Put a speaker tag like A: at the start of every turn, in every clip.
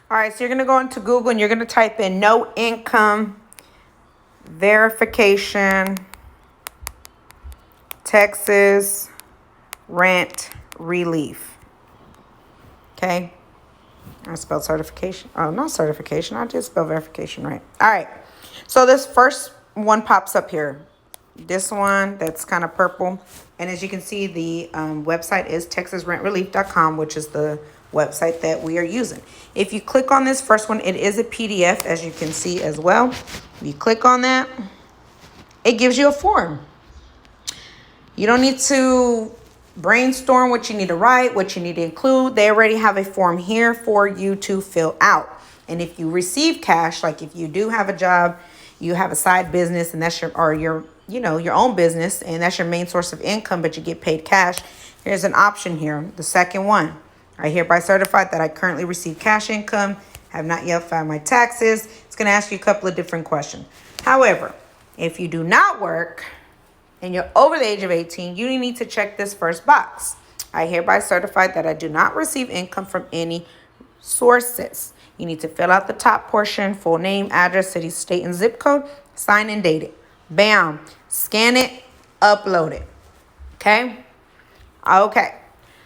A: All right, so you're going to go into Google and you're going to type in no income verification Texas rent relief. Okay. I spelled certification. Oh, not certification. I did spell verification right. All right. So this first one pops up here. This one that's kind of purple. And as you can see, the website is texasrentrelief.com, which is the website that we are using. If you click on this first one, it is a PDF, as you can see as well. If you click on that, it gives you a form. You don't need to brainstorm what you need to write, what you need to include. They already have a form here for you to fill out. And if you receive cash, like if you do have a job, you have a side business and that's your own business and that's your main source of income, but you get paid cash, here's an option here. The second one, I hereby certify that I currently receive cash income, have not yet filed my taxes. It's going to ask you a couple of different questions. However, if you do not work and you're over the age of 18, you need to check this first box. I hereby certify that I do not receive income from any sources. You need to fill out the top portion, full name, address, city, state, and zip code, sign and date it. Bam. Scan it, upload it. Okay? Okay.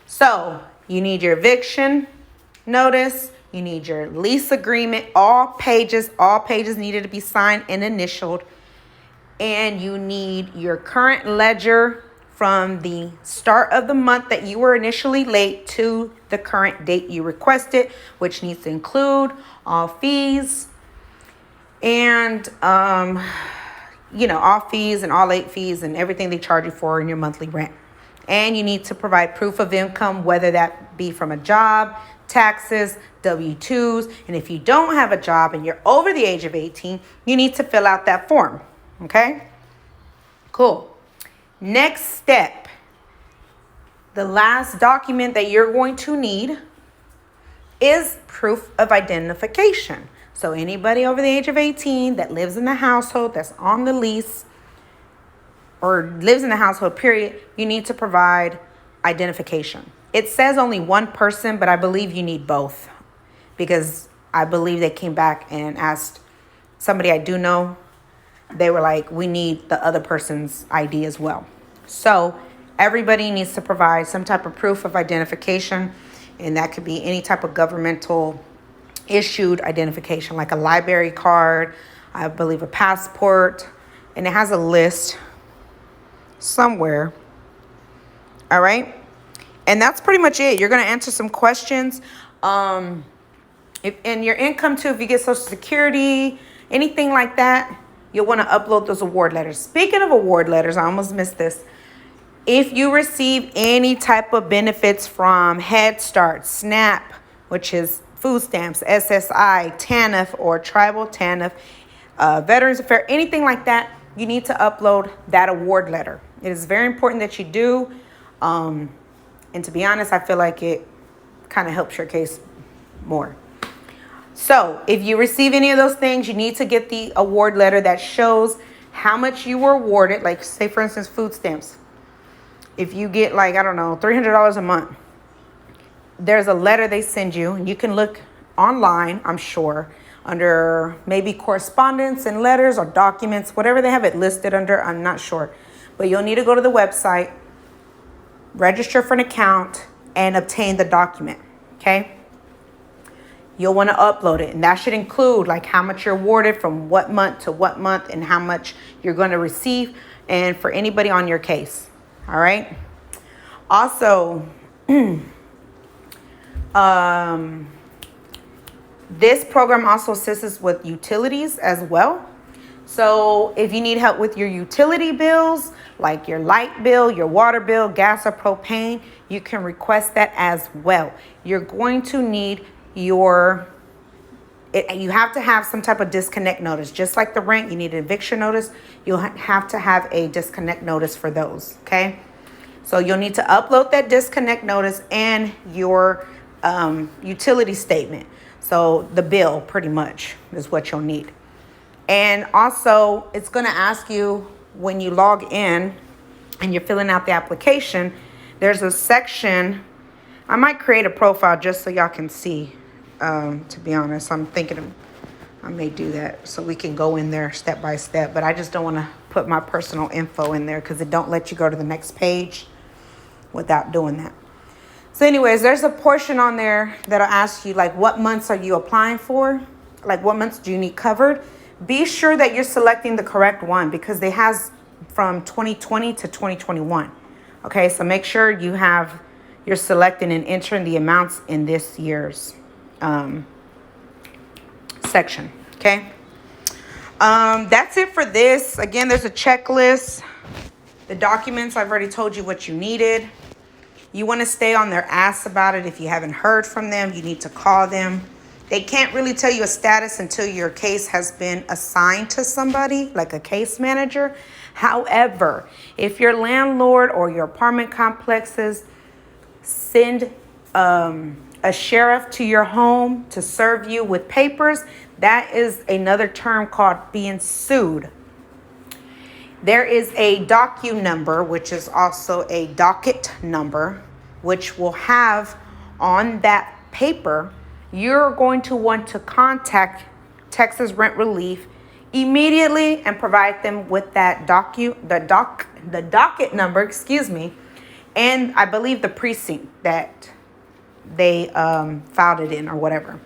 A: So you need your eviction notice. You need your lease agreement. All pages needed to be signed and initialed. And you need your current ledger from the start of the month that you were initially late to the current date you requested, which needs to include all fees and, all fees and all late fees and everything they charge you for in your monthly rent. And you need to provide proof of income, whether that be from a job, taxes, W-2s. And if you don't have a job and you're over the age of 18, you need to fill out that form. Okay? Cool. Next step. The last document that you're going to need is proof of identification. So anybody over the age of 18 that lives in the household, that's on the lease, or lives in the household, period, you need to provide identification. It says only one person, but I believe you need both because I believe they came back and asked somebody I do know. They were like, we need the other person's ID as well. So everybody needs to provide some type of proof of identification, and that could be any type of governmental issued identification, like a library card, I believe a passport, and it has a list somewhere. All right. And that's pretty much it. You're going to answer some questions. And your income too, if you get Social Security, anything like that, you'll want to upload those award letters. Speaking of award letters, I almost missed this. If you receive any type of benefits from Head Start, SNAP, which is food stamps, SSI, TANF or tribal TANF, Veterans Affairs, anything like that, you need to upload that award letter. It is very important that you do. And to be honest, I feel like it kind of helps your case more. So if you receive any of those things, you need to get the award letter that shows how much you were awarded. Like, say, for instance, food stamps. If you get like, I don't know, $300 a month, there's a letter they send you. And you can look online, I'm sure, under maybe correspondence and letters or documents, whatever they have it listed under, I'm not sure. But you'll need to go to the website, register for an account, and obtain the document, okay? You'll want to upload it, and that should include like how much you're awarded from what month to what month and how much you're going to receive, and for anybody on your case. All right. Also, this program also assists us with utilities as well. So if you need help with your utility bills, like your light bill, your water bill, gas or propane, you can request that as well. You're going to need you have to have some type of disconnect notice. Just like the rent, you need an eviction notice. You'll have to have a disconnect notice for those, okay? So you'll need to upload that disconnect notice and your utility statement. So the bill pretty much is what you'll need. And also, it's going to ask you when you log in and you're filling out the application, there's a section. I might create a profile just so y'all can see. To be honest, I'm thinking I may do that so we can go in there step by step, but I just don't want to put my personal info in there because it don't let you go to the next page without doing that. So anyways, there's a portion on there that'll ask you like what months are you applying for? Like what months do you need covered? Be sure that you're selecting the correct one because they has from 2020 to 2021. Okay, so make sure you're selecting and entering the amounts in this year's section. Okay. That's it for this. Again, there's a checklist. The documents, I've already told you what you needed. You want to stay on their ass about it. If you haven't heard from them, you need to call them. They can't really tell you a status until your case has been assigned to somebody, like a case manager. However, if your landlord or your apartment complexes send a sheriff to your home to serve you with papers, that is another term called being sued. There is a docu number, which is also a docket number, which will have on that paper, you're going to want to contact Texas Rent Relief immediately and provide them with that the docket number, excuse me, and I believe the precinct that they filed it in or whatever.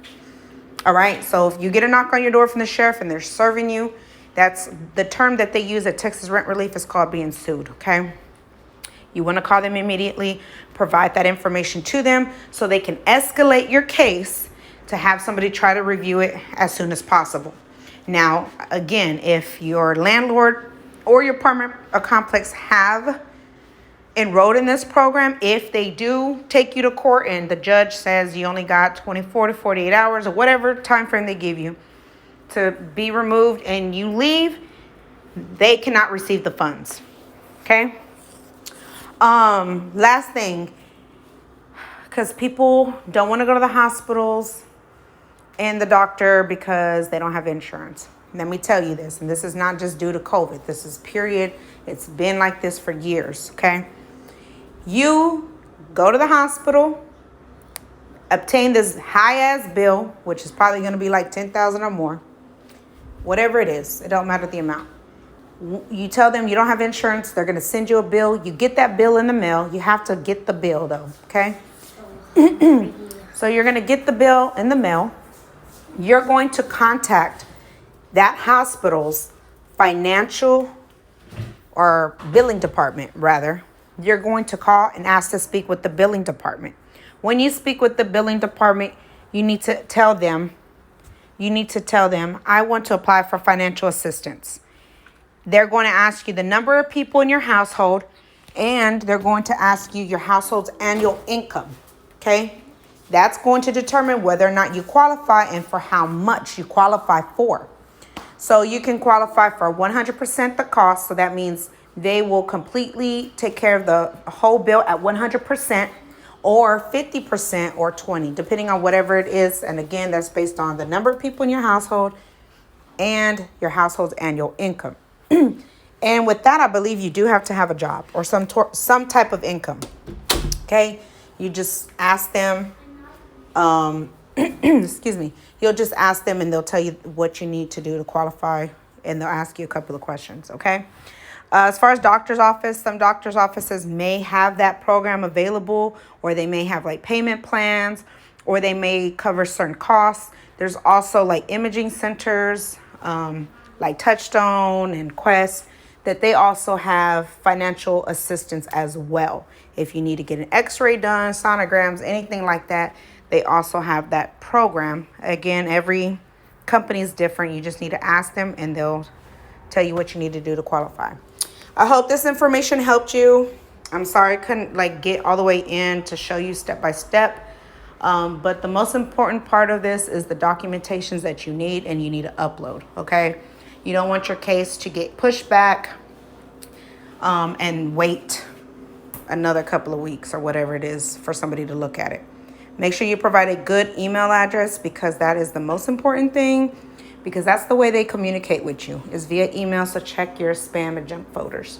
A: All right, so if you get a knock on your door from the sheriff and they're serving you, that's the term that they use at Texas Rent Relief is called being sued, okay? You want to call them immediately, provide that information to them so they can escalate your case to have somebody try to review it as soon as possible. Now, again, if your landlord or your apartment or complex have enrolled in this program, if they do take you to court and the judge says you only got 24 to 48 hours or whatever time frame they give you to be removed and you leave, they cannot receive the funds. Okay. Last thing, because people don't want to go to the hospitals and the doctor because they don't have insurance. Let me tell you this, and this is not just due to COVID. This is period. It's been like this for years. Okay. You go to the hospital, obtain this high-ass bill, which is probably going to be like $10,000 or more. Whatever it is, it don't matter the amount. You tell them you don't have insurance. They're going to send you a bill. You get that bill in the mail. You have to get the bill, though, okay? So you're going to get the bill in the mail. You're going to contact that hospital's financial or billing department, rather. You're going to call and ask to speak with the billing department. When you speak with the billing department, you need to tell them, I want to apply for financial assistance. They're going to ask you the number of people in your household, and they're going to ask you your household's annual income, okay? That's going to determine whether or not you qualify and for how much you qualify for. So you can qualify for 100% the cost, so that means they will completely take care of the whole bill at 100%, or 50% or 20%, depending on whatever it is. And again, that's based on the number of people in your household and your household's annual income. And with that, I believe you do have to have a job or some type of income. Okay, you just ask them. Excuse me. You'll just ask them, and they'll tell you what you need to do to qualify, and they'll ask you a couple of questions. Okay. As far as doctor's office, some doctor's offices may have that program available, or they may have like payment plans, or they may cover certain costs. There's also like imaging centers, like Touchstone and Quest, that they also have financial assistance as well. If you need to get an x-ray done, sonograms, anything like that, they also have that program. Again, every company is different. You just need to ask them, and they'll tell you what you need to do to qualify. I hope this information helped you. I'm sorry I couldn't get all the way in to show you step by step. But the most important part of this is the documentations that you need, and you need to upload, okay? You don't want your case to get pushed back and wait another couple of weeks or whatever it is for somebody to look at it. Make sure you provide a good email address, because that is the most important thing, because that's the way they communicate with you, is via email. So check your spam and junk folders.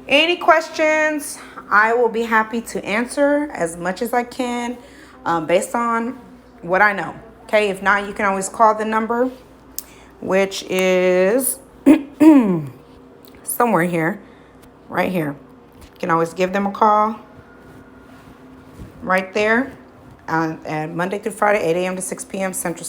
A: Any questions, I will be happy to answer as much as I can based on what I know. Okay, if not, you can always call the number, which is somewhere here, right here. You can always give them a call right there, and Monday through Friday, 8 a.m. to 6 p.m. Central